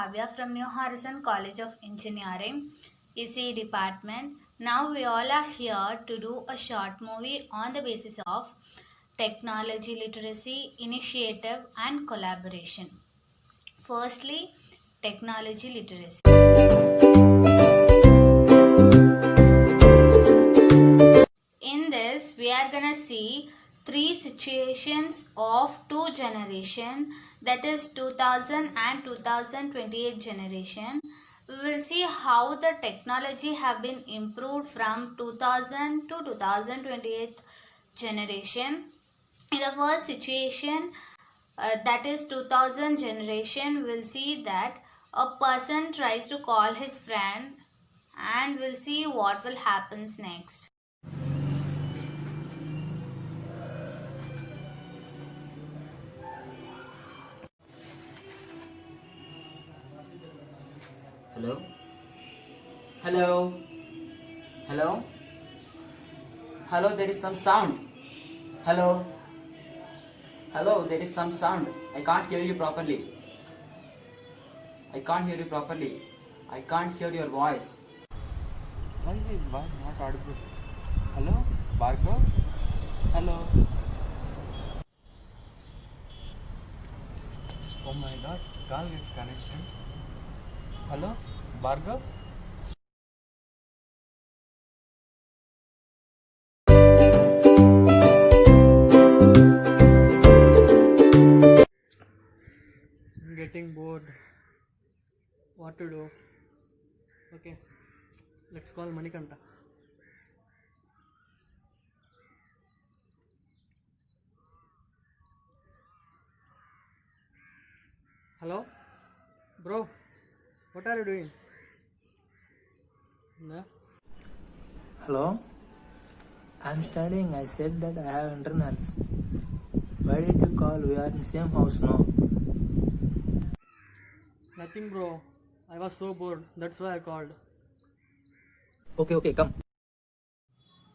Kavya from New Horizon College of Engineering, ECE department. Now we all are here to do a short movie on the basis of technology literacy, initiative and collaboration. Firstly, technology literacy. In this, we are gonna see three situations of two generation, that is 2000 and 2028 generation. We will see how the technology have been improved from 2000 to 2028 generation. In the first situation, that is 2000 generation, we'll see that a person tries to call his friend and we'll see what will happens next. Hello? Hello? Hello? Hello, there is some sound. Hello? Hello, there is some sound. I can't hear you properly. I can't hear you properly. I can't hear your voice. Why is his voice not audible? Hello? Bhargav? Hello? Oh my god, call gets connected. Hello? Bhargav? I'm getting bored. What to do? Okay, let's call Manikanta. Hello? Bro, what are you doing? No? Hello? I'm studying. I said that I have internals. Why did you call? We are in same house now. Nothing, bro. I was so bored. That's why I called. Okay, come.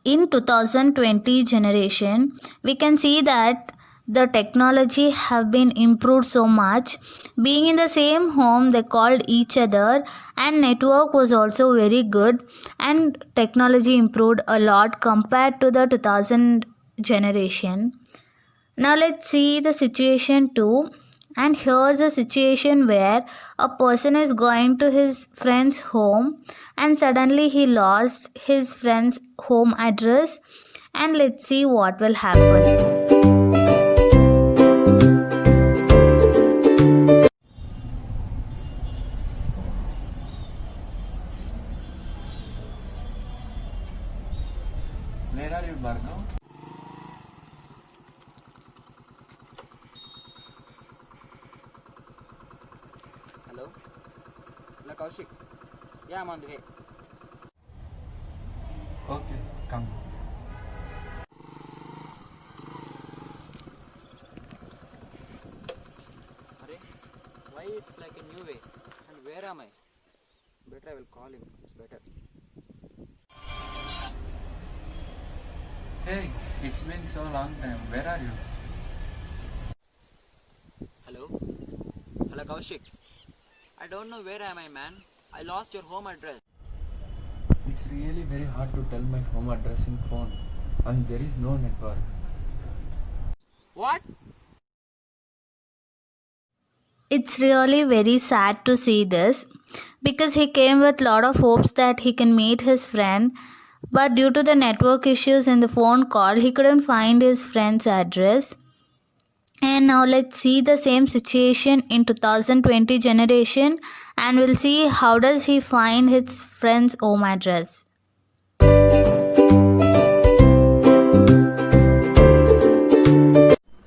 In 2020 generation, we can see that the technology have been improved so much. Being in the same home, they called each other and network was also very good, and technology improved a lot compared to the 2000 generation. Now let's see the situation 2. And here's a situation where a person is going to his friend's home and suddenly he lost his friend's home address, and let's see what will happen. Where are you, Bhargav? Hello? Hello, Kaushik. Yeah, I'm on the way. Okay, come. Arey, why it's like a new way? And where am I? Better I will call him. It's better. Hey, it's been so long time. Where are you? Hello? Hello, Kaushik. I don't know where am I, man. I lost your home address. It's really very hard to tell my home address in phone and there is no network. What? It's really very sad to see this, because he came with lot of hopes that he can meet his friend, but due to the network issues in the phone call, he couldn't find his friend's address. And now let's see the same situation in 2020 generation, and we'll see how does he find his friend's home address.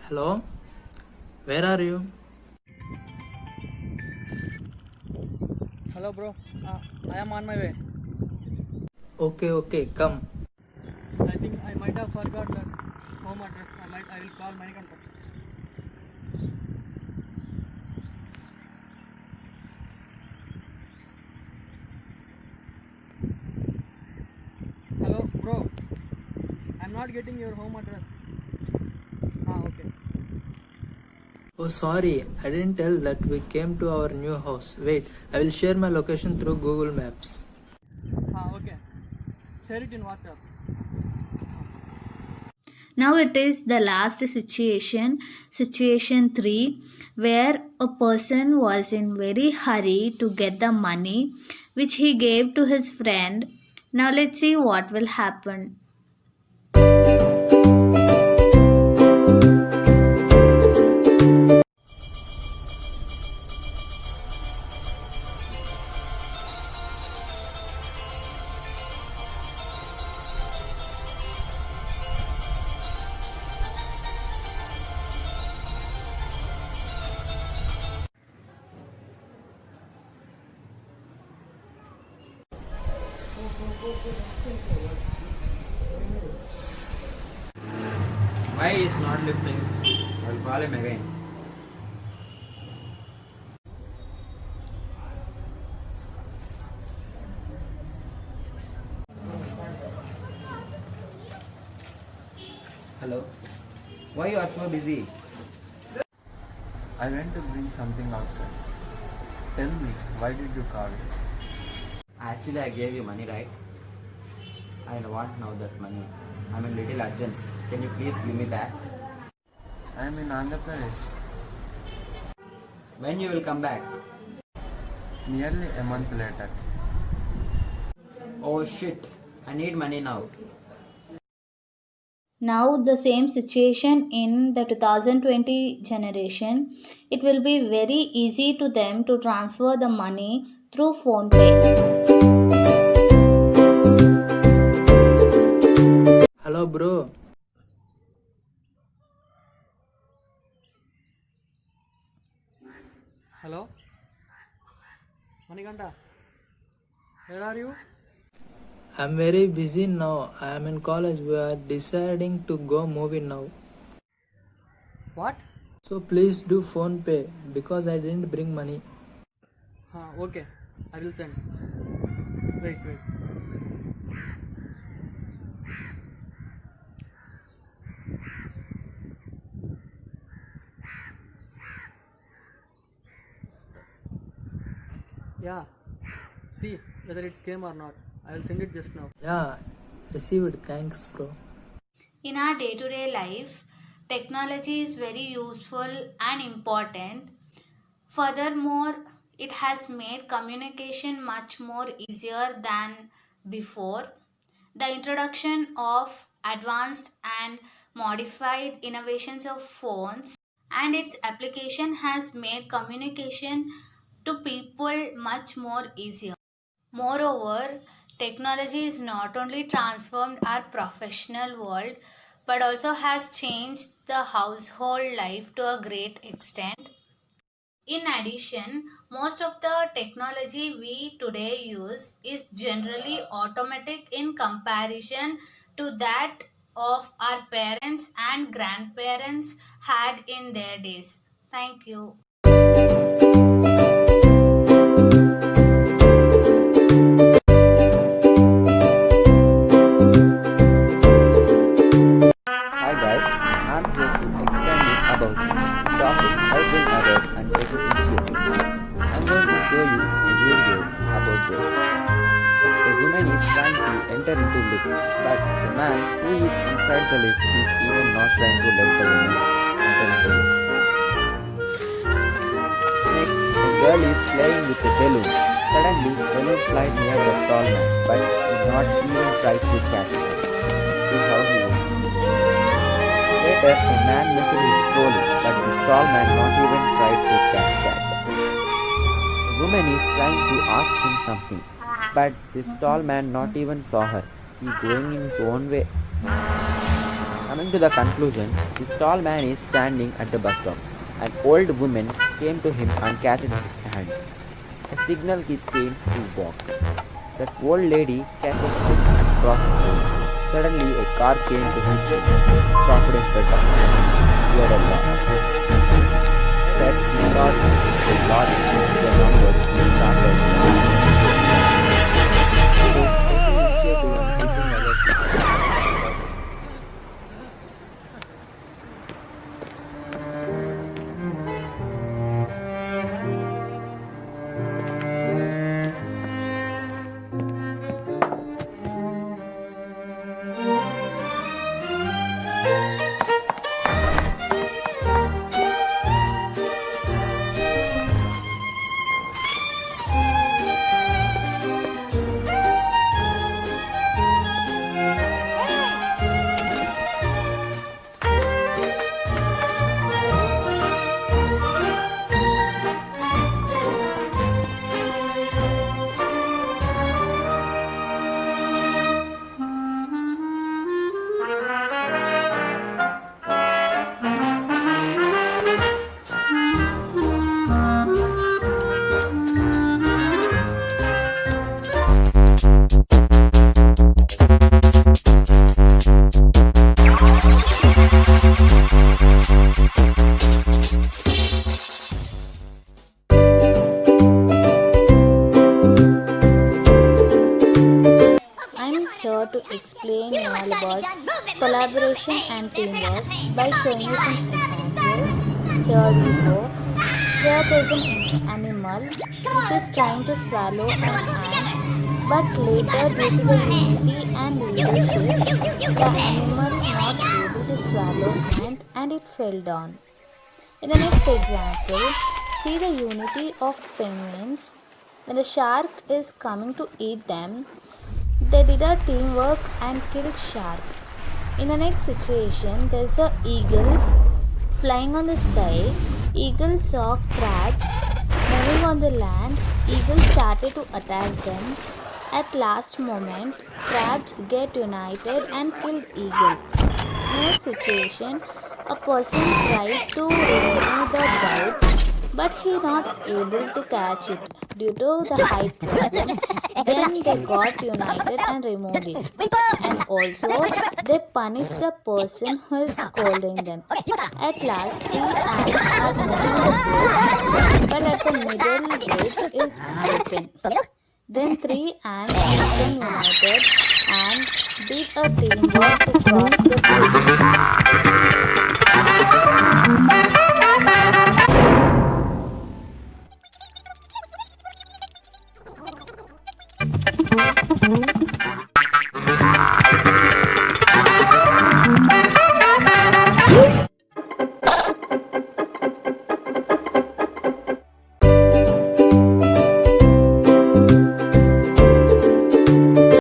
Hello? Where are you? Hello, bro. I am on my way. Okay, come. I think I might have forgot the home address. I will call Manikanta. Hello, bro. I'm not getting your home address. Okay. Oh, sorry, I didn't tell that we came to our new house. Wait, I will share my location through Google Maps. Okay. Share it in WhatsApp. Now it is the last situation, situation 3, where a person was in very hurry to get the money which he gave to his friend. Now let's see what will happen. Why is not lifting? I'll call him again. Hello. Why you are so busy? I went to bring something outside. Tell me, why did you call? Actually, I gave you money, right? I want now that money. I'm in little urgence. Can you please give me back? I am in Andhra Pradesh. When you will come back? Nearly a month later. Oh shit! I need money now. Now the same situation in the 2020 generation, it will be very easy to them to transfer the money through PhonePe. Hello, bro. Hello? Manikanta, where are you? I'm very busy now. I am in college. We are deciding to go movie now. What? So please do phone pay because I didn't bring money. Okay. I will send. Wait. Yeah. See whether it came or not. I will send it just now. Yeah, received. Thanks, bro. In our day to day life, technology is very useful and important. Furthermore, it has made communication much more easier than before. The introduction of advanced and modified innovations of phones and its application has made communication to people much more easier. Moreover, technology is not only transformed our professional world but also has changed the household life to a great extent. In addition, most of the technology we today use is generally automatic in comparison to that of our parents and grandparents had in their days. Thank you. Hi guys, I'm here to explain you about topic I've been aware and taking initiative. I'm going to show you a video about this. A woman is trying to enter into lift, but the man who is inside the lift is even not trying to let the woman enter into the lift. Next, a girl is playing with a balloon. Suddenly, balloon flies near the tall man, but did not even try to catch it. This is how he was. Later, a man missed his trolley, but the tall man not even tried to catch that. A woman is trying to ask him something, but this tall man not even saw her. He going in his own way. Coming to the conclusion, this tall man is standing at the bus stop. An old woman came to him and catched his hand. A signal is came to walk. That old lady catches him and crossed the road. Suddenly, a car came to him, stopped in front of him. Cleared a lot. That he thought a lot of the numbers he started. So, taking initiative and helping others. collaboration and teamwork by showing you some examples. Here we go. Here there's an animal which is trying to swallow an ant, but later due to the unity and leadership, the animal not able to swallow ant and it fell down. In the next example, see the unity of penguins. When the shark is coming to eat them, they did a teamwork and killed shark. In the next situation, there's a eagle flying on the sky. Eagle saw crabs moving on the land. Eagle started to attack them. At last moment, crabs get united and killed eagle. Next situation, a person tried to remove the bulb, but he not able to catch it due to the height problem. Then they got united and removed it. And also, they punished the person who is scolding them. At last, 3 ants are moving the bridge, but at the middle bridge is broken. Then 3 ants became united and did a teamwork to cross the